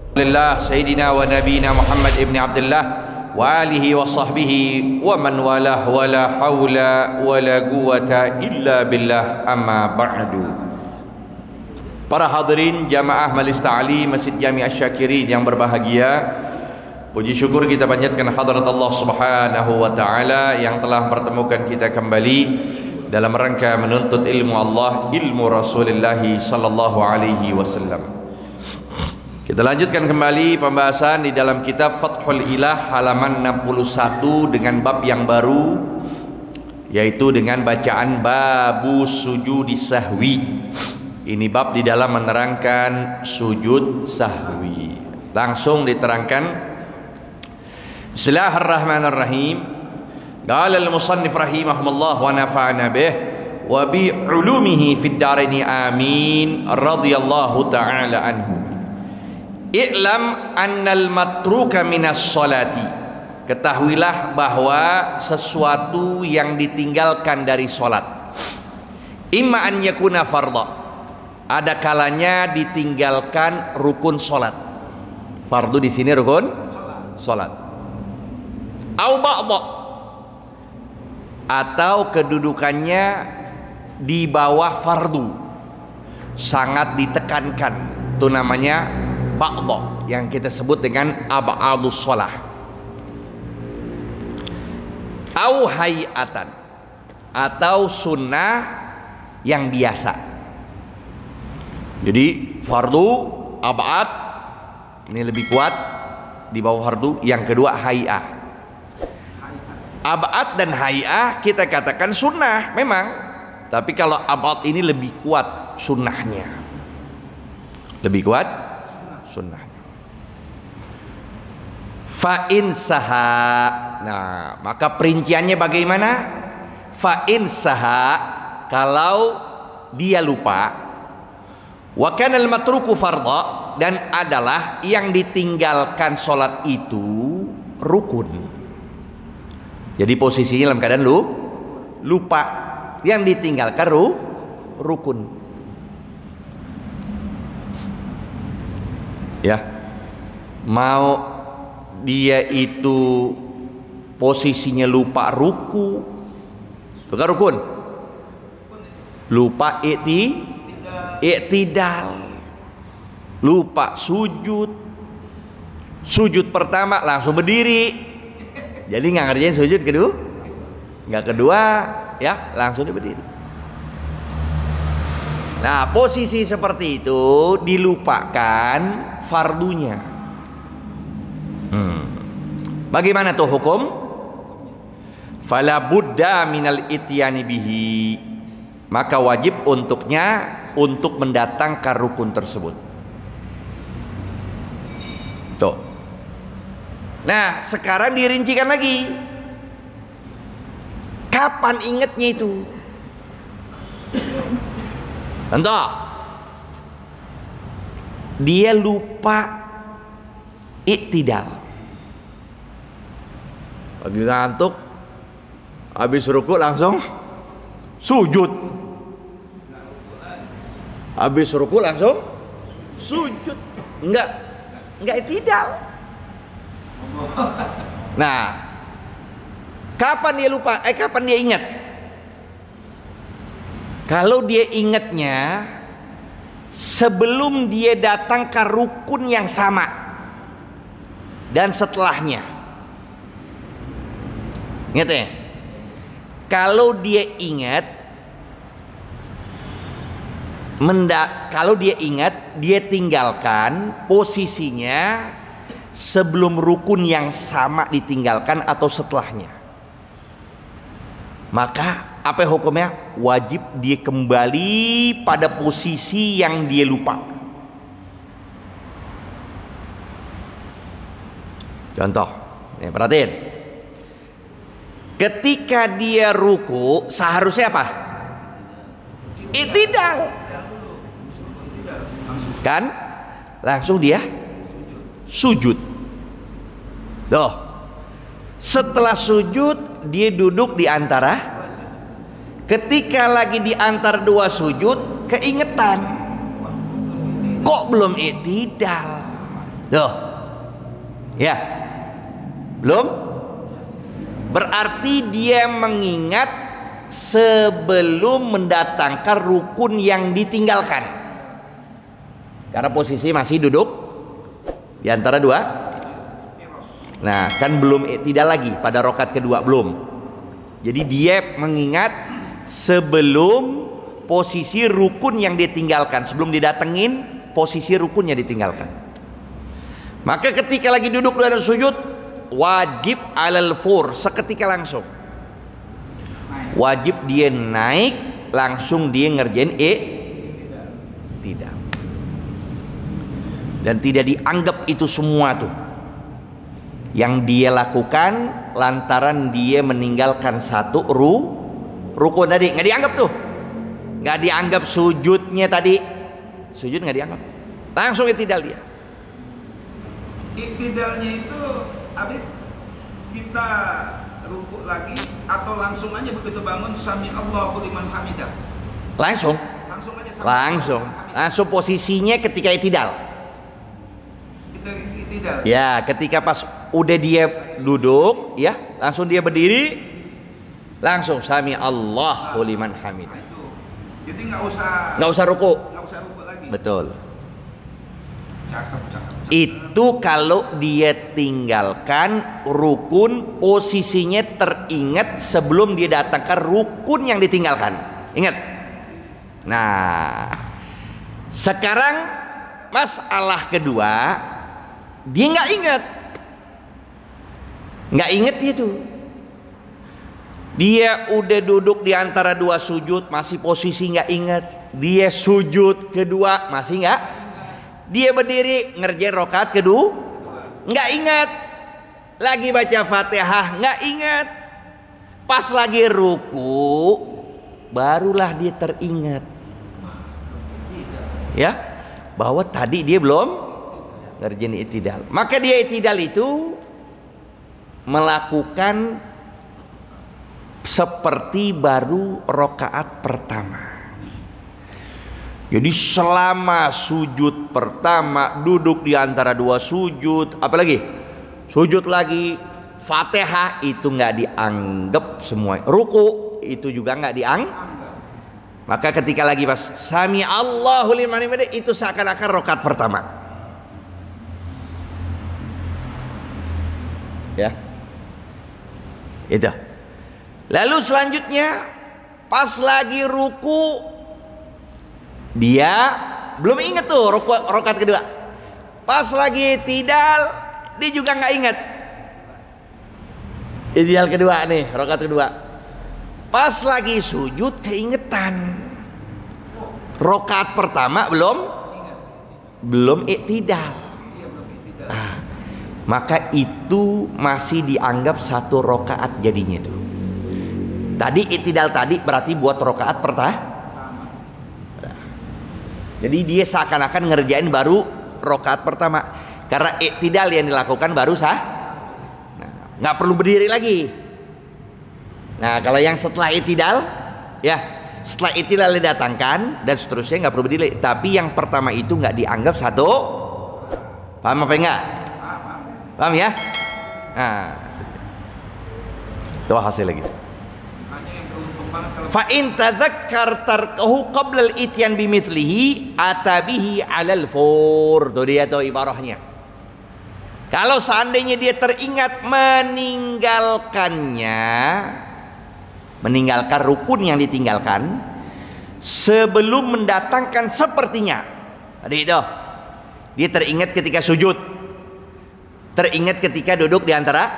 Alhamdulillah Sayyidina wa Nabina Muhammad ibn Abdullah wa alihi wa sahbihi wa man walah wa la hawla wa la quwata illa billah, amma ba'du. Para hadirin jamaah Majelis Ta'lim Masjid Jami' Asy-Syakirin yang berbahagia, puji syukur kita panjatkan hadirat Allah Subhanahu wa taala yang telah mempertemukan kita kembali dalam rangka menuntut ilmu Allah, ilmu Rasulullah sallallahu alaihi wasallam. Kita lanjutkan kembali pembahasan di dalam kitab Fathul Ilah halaman 61 dengan bab yang baru, yaitu dengan bacaan babu sujudi sahwi. Ini bab di dalam menerangkan sujud sahwi. Langsung diterangkan. Bismillahirrahmanirrahim. Qala al-musannif rahimahullah wa nafa'ana bih wa bi ulumihi fid daraini amin radhiyallahu ta'ala anhu. I'lam annal matruka minas salati. Ketahuilah bahwa sesuatu yang ditinggalkan dari salat, imma an yakuna fardha, ada kalanya ditinggalkan rukun salat. Fardu di sini rukun salat. Au ba'dha, atau kedudukannya di bawah fardu, sangat ditekankan, itu namanya ba'dha, yang kita sebut dengan ab'adus shalah. Au hayatan, atau sunnah yang biasa. Jadi fardu ab'ad ini lebih kuat di bawah fardu. Yang kedua hay'ah. Ab'ad dan hay'ah kita katakan sunnah memang, tapi kalau ab'ad ini lebih kuat sunnahnya, lebih kuat sunnah. Fa'in saha, nah maka perinciannya bagaimana? Fa'in saha, kalau dia lupa, wa kana al-matruku fardha, dan adalah yang ditinggalkan sholat itu rukun. Jadi posisinya dalam keadaan lupa, yang ditinggalkan rukun. Ya, mau dia itu posisinya lupa ruku, itu kan rukun. Lupa i'tidal, lupa sujud pertama langsung berdiri, jadi nggak ngerjain sujud kedua, ya langsung dia berdiri. Nah, posisi seperti itu dilupakan fardunya. Bagaimana tuh hukum? Fala budda minal ityani bihi, maka wajib untuknya untuk mendatangkan rukun tersebut. Tuh. Nah, sekarang dirincikan lagi. Kapan ingatnya itu? Contoh, dia lupa i'tidal, lagi ngantuk, habis ruku langsung sujud, habis ruku langsung sujud, enggak i'tidal. Nah, kapan dia lupa? Kapan dia ingat? Kalau dia ingatnya sebelum dia datang ke rukun yang sama dan setelahnya. Ingat ya? Kalau dia ingat dia tinggalkan posisinya sebelum rukun yang sama ditinggalkan atau setelahnya, maka apa hukumnya? Wajib dia kembali pada posisi yang dia lupa. Contoh, perhatiin. Ketika dia ruku, seharusnya apa? I'tidal. Kan? Langsung dia sujud. Loh. Setelah sujud, dia duduk di antara. Ketika lagi di antara dua sujud, keingetan, kok belum i'tidal. Tuh. Ya. Belum? Berarti dia mengingat sebelum mendatangkan rukun yang ditinggalkan. Karena posisi masih duduk di antara dua. Nah, kan belum tidak lagi pada rakaat kedua, belum. Jadi dia mengingat sebelum posisi rukun yang ditinggalkan, sebelum didatengin posisi rukunnya ditinggalkan. Maka ketika lagi duduk dan sujud, wajib alal fur, seketika langsung. Wajib dia naik, langsung dia ngerjain tidak. Dan tidak dianggap itu semua tuh yang dia lakukan lantaran dia meninggalkan satu rukun tadi, nggak dianggap tuh, nggak dianggap sujudnya tadi, sujud nggak dianggap, langsung i'tidal dia. I'tidalnya itu Habib, kita rukuk lagi atau langsung aja begitu bangun sami Allahu liman hamidah? Langsung aja langsung posisinya ketika i'tidal. Ya, ketika pas udah dia duduk, ya, langsung dia berdiri, langsung sami Allahu liman hamidah. Jadi nggak usah ruku lagi. Betul. Cakep. Itu kalau dia tinggalkan rukun, posisinya teringat sebelum dia datangkan rukun yang ditinggalkan. Ingat. Nah, sekarang masalah kedua, dia nggak ingat itu. Dia udah duduk di antara dua sujud, masih posisi nggak ingat. Dia sujud kedua masih nggak. Dia berdiri ngerjain rakaat kedua, nggak ingat. Lagi baca Fatihah nggak ingat. Pas lagi ruku, barulah dia teringat. Ya, bahwa tadi dia belum ngerjain i'tidal. Maka dia i'tidal itu melakukan seperti baru rakaat pertama. Jadi selama sujud pertama duduk di antara dua sujud, apalagi sujud lagi, Fatihah itu nggak dianggap semua, ruku itu juga nggak dianggap. Maka ketika lagi pas sami Allahu liman hamidah, itu seakan-akan rakaat pertama. Ya, itu. Lalu selanjutnya pas lagi ruku, dia belum ingat tuh rakaat kedua. Pas lagi i'tidal, dia juga nggak ingat. I'tidal kedua nih, rakaat kedua. Pas lagi sujud keingetan. Rakaat pertama belum i'tidal. Nah, maka itu masih dianggap satu rakaat jadinya tuh. Tadi i'tidal tadi berarti buat rakaat pertama. Jadi dia seakan-akan ngerjain baru rakaat pertama, karena i'tidal yang dilakukan baru sah. Nah, nggak perlu berdiri lagi. Nah, kalau yang setelah i'tidal, ya setelah i'tidal didatangkan dan seterusnya nggak perlu berdiri. Tapi yang pertama itu nggak dianggap satu. Paham apa enggak? Paham ya? Nah, itu hasil lagi. Fa in tadzakkar tarkahu qabla al-ityan bimithlihi atabihi 'alal fur. Tuh dia tuh ibarahnya. Kalau seandainya dia teringat meninggalkan rukun yang ditinggalkan sebelum mendatangkan sepertinya. Tadi itu. Dia teringat ketika sujud. Teringat ketika duduk di antara.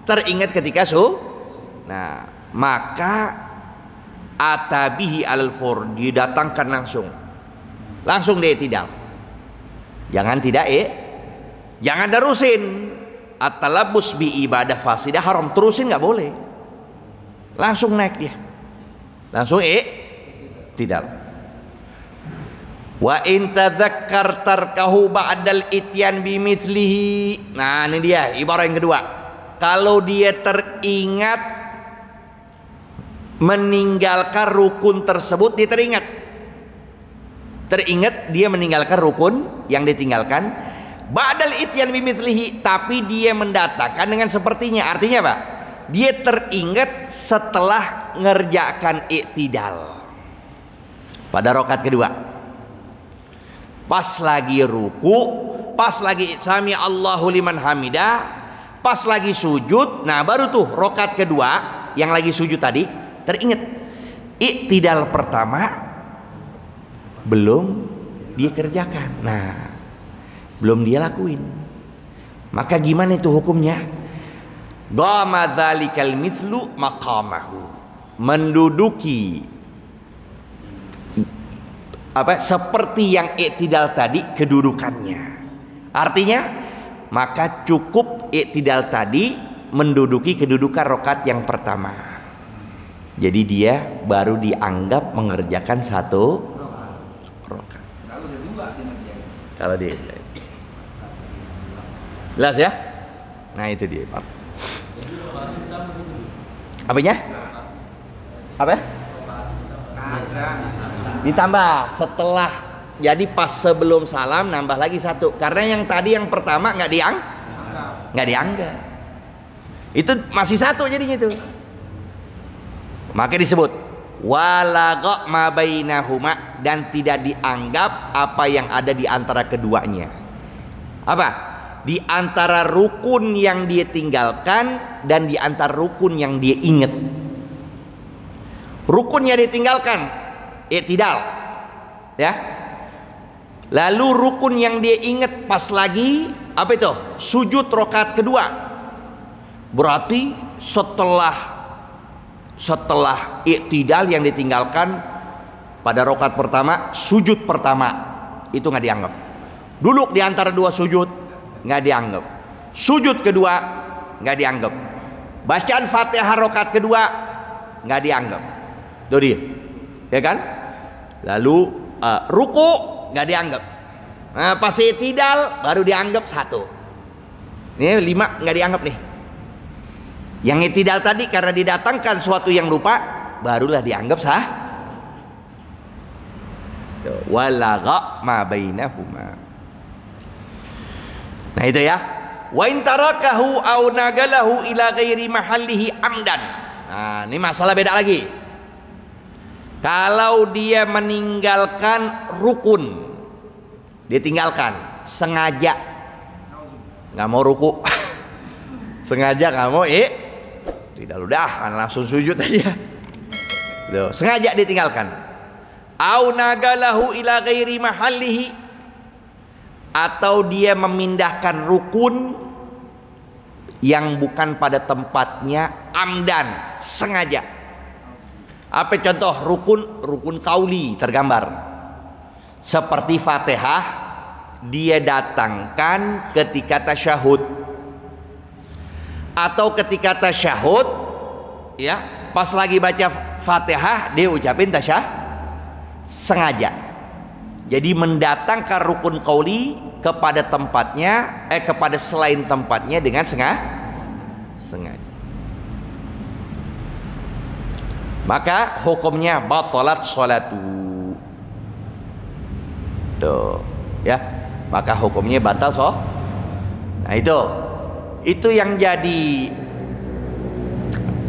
Teringat ketika Nah, maka atabihi alal fur, didatangkan langsung dia i'tidal. Jangan terusin at-talabbus bi ibadah fasidah, haram, terusin nggak boleh, langsung naik dia, langsung i'tidal. Wa in tadzakkar tarkahu ba'dal ityan bimithlihi. Nah, ini dia ibarat yang kedua. Kalau dia teringat meninggalkan rukun tersebut, dia teringat dia meninggalkan rukun yang ditinggalkan, Ba'dal ityan bimithlihi, tapi dia mendatangkan dengan sepertinya. Artinya apa? Dia teringat setelah ngerjakan i'tidal pada rakaat kedua. Pas lagi ruku, pas lagi sami Allahu liman hamidah, pas lagi sujud, nah baru tuh rakaat kedua yang lagi sujud tadi teringat. I'tidal pertama belum dia kerjakan. Nah, belum dia lakuin. Maka gimana itu hukumnya? Dhamma dzalikal mithlu maqamahu, menduduki seperti yang i'tidal tadi kedudukannya. Artinya maka cukup i'tidal tadi menduduki kedudukan rakaat yang pertama. Jadi dia baru dianggap mengerjakan satu rakaat. Kalau dia jelas ya? Nah itu dia Pak. Apanya? Apa? Ditambah setelah, jadi pas sebelum salam nambah lagi satu, karena yang tadi yang pertama nggak dianggap, itu masih satu jadinya itu. Maka disebut walagha ma bainahuma, dan tidak dianggap apa yang ada di antara keduanya. Apa? Di antara rukun yang dia tinggalkan dan di antara rukun yang dia ingat. Rukunnya ditinggalkan i'tidal, ya. Lalu rukun yang dia ingat pas lagi apa itu? Sujud rakaat kedua. Berarti setelah i'tidal yang ditinggalkan pada rakaat pertama, sujud pertama itu nggak dianggap. Duduk di antara dua sujud nggak dianggap. Sujud kedua nggak dianggap. Bacaan Fatihah rakaat kedua nggak dianggap. Tuh dia, ya kan? Lalu ruku nggak dianggap. Nah, pas i'tidal baru dianggap satu. Ini 5 nggak dianggap nih. Yang i'tidal tadi karena didatangkan suatu yang lupa, barulah dianggap sah. Walagha ma bainahuma. Nah itu ya. Wa in tarakahu aw nagalahu ila ghairi mahallihi amdan. Nah, ini masalah beda lagi. Kalau dia meninggalkan rukun, dia tinggalkan sengaja, nggak mau ruku, sengaja nggak mau tidak, udah langsung sujud aja. Loh, sengaja ditinggalkan. Au nagalahu ila ghairi mahallihi, atau dia memindahkan rukun yang bukan pada tempatnya amdan, sengaja. Apa contoh rukun kauli tergambar seperti Fatihah dia datangkan ketika tasyahud, atau ketika tasyahud ya pas lagi baca Fatihah dia ucapin sengaja. Jadi mendatangkan rukun kauli kepada tempatnya kepada selain tempatnya dengan sengaja. Maka hukumnya batalat sholatu. Tuh, ya. Maka hukumnya batal Nah, itu yang jadi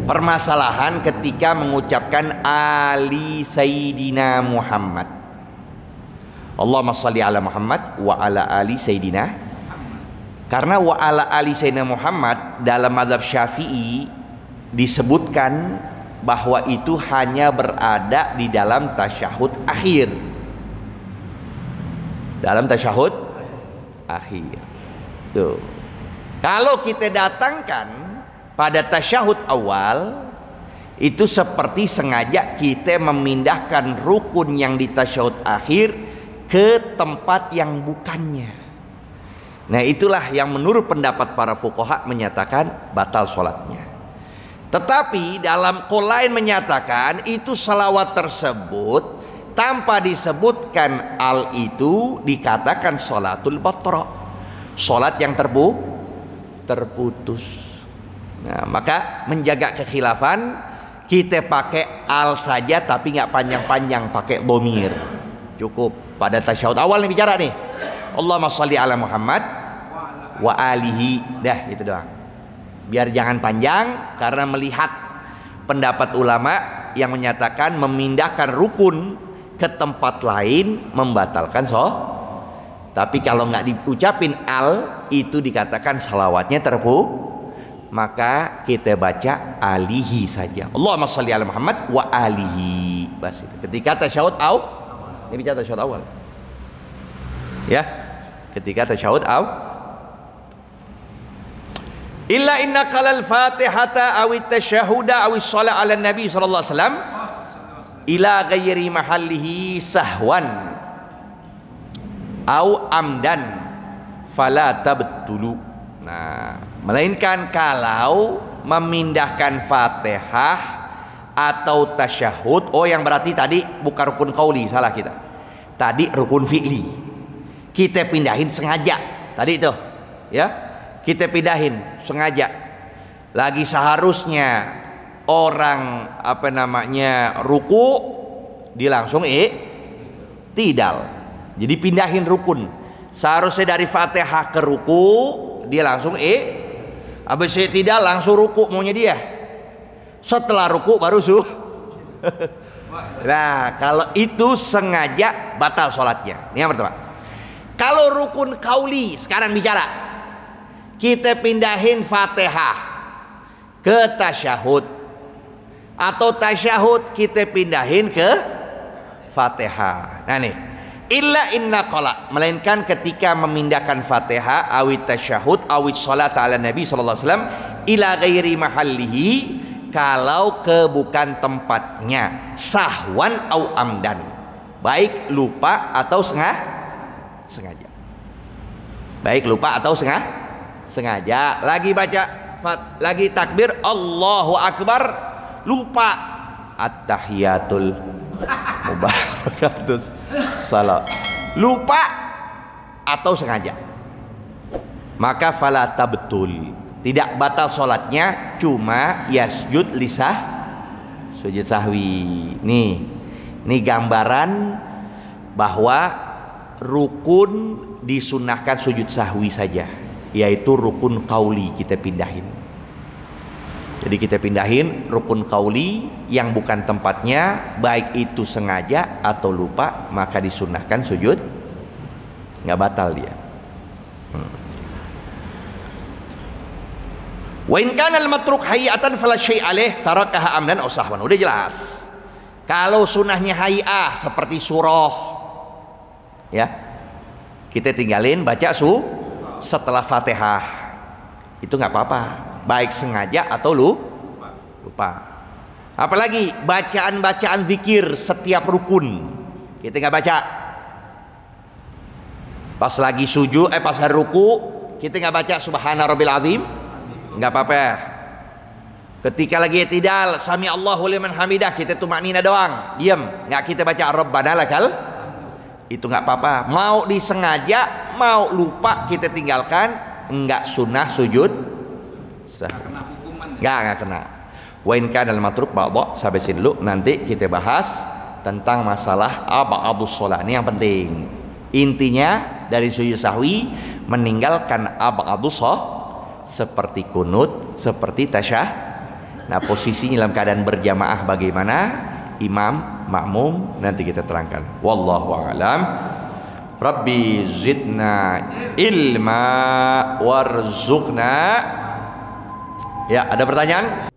permasalahan ketika mengucapkan ali sayyidina Muhammad. Allahumma shalli ala Muhammad wa ala ali sayyidina. Karena wa ala ali sayyidina Muhammad dalam mazhab Syafi'i disebutkan bahwa itu hanya berada di dalam tasyahud akhir. Dalam tasyahud akhir. Tuh. Kalau kita datangkan pada tasyahud awal, itu seperti sengaja kita memindahkan rukun yang di tasyahud akhir ke tempat yang bukannya. Nah, itulah yang menurut pendapat para fuqaha menyatakan batal sholatnya. Tetapi dalam qaul lain menyatakan itu salawat tersebut tanpa disebutkan al itu dikatakan sholatul batra, sholat yang terputus. Nah, maka menjaga kekhilafan kita pakai al saja tapi nggak panjang-panjang, pakai dhamir cukup. Pada tasyahud awal nih bicara nih Allahumma shalli ala Muhammad wa alihi. Dah itu doang. Biar jangan panjang, karena melihat pendapat ulama yang menyatakan memindahkan rukun ke tempat lain membatalkan tapi kalau nggak diucapin al itu dikatakan salawatnya maka kita baca alihi saja. Allahumma shalli ala Muhammad wa alihi. Bas itu. Ketika tasyahud ini bicara tasyahud awal. Ya, ketika tasyahud illa inna qalal fatihata awit tasyahuda awis salat ala nabi sallallahu alaihi wasallam ila ghairi mahallihi sahwan au amdan fala tabtulu. Nah, melainkan kalau memindahkan Fatihah atau tasyahud, yang berarti tadi bukan rukun qauli, salah kita. Tadi rukun fi'li. Kita pindahin sengaja. Tadi itu, ya. Kita pindahin sengaja. Lagi seharusnya orang ruku, dia langsung tidal. Jadi pindahin rukun. Seharusnya dari Fatihah ke ruku, dia langsung habis tidal langsung ruku maunya dia. Setelah ruku baru Nah, kalau itu sengaja batal sholatnya. Ini yang pertama. Kalau rukun qauli, sekarang bicara, kita pindahin Fatihah ke tasyahud, atau tasyahud kita pindahin ke Fatihah. Nah nih, illa inna qala, melainkan ketika memindahkan Fatihah awit tasyahud awit salat ala Nabi sallallahu alaihi wasallam ila ghairi mahallihi, kalau ke bukan tempatnya, sahwan au amdan, baik lupa atau sengaja. Baik lupa atau sengaja. Lagi baca, lagi takbir Allahu Akbar, lupa at-tahiyatul mubarakatus salat, lupa atau sengaja, maka fala tabtul, tidak batal sholatnya, cuma yasjud lisah sujud sahwi. Nih gambaran bahwa rukun disunahkan sujud sahwi saja, yaitu rukun qauli kita pindahin. Jadi kita pindahin rukun qauli yang bukan tempatnya, baik itu sengaja atau lupa, maka disunahkan sujud, nggak batal dia. Wa in kana al-matruk hayatan fala syai' alaih tarakaha amdan aw sahwan. Udah jelas. Kalau sunahnya hay'ah seperti surah, ya, kita tinggalin baca setelah Fatihah, itu nggak apa-apa, baik sengaja atau lupa. Apalagi bacaan-bacaan zikir setiap rukun kita nggak baca. Pas lagi sujud, pas hari ruku kita nggak baca subhana rabbil azim, nggak apa-apa. Ketika lagi i'tidal, sami Allahu liman hamidah, kita tumaknina doang, diam, nggak kita baca rabbana lakal, itu nggak apa-apa. Mau disengaja, mau lupa kita tinggalkan, nggak sunnah sujud. Nggak kena. Wa in kana al-matruk ba'dha, sampai sini dulu, nanti kita bahas tentang masalah ab'adus shalah. Ini yang penting. Intinya dari sujud sahwi meninggalkan ab'adus shalah, seperti kunut, seperti tasyahud. Nah, posisinya dalam keadaan berjamaah bagaimana, imam, makmum, nanti kita terangkan. Wallahu a'lam. Rabbi zidna ilma warzuqna. Ya, ada pertanyaan?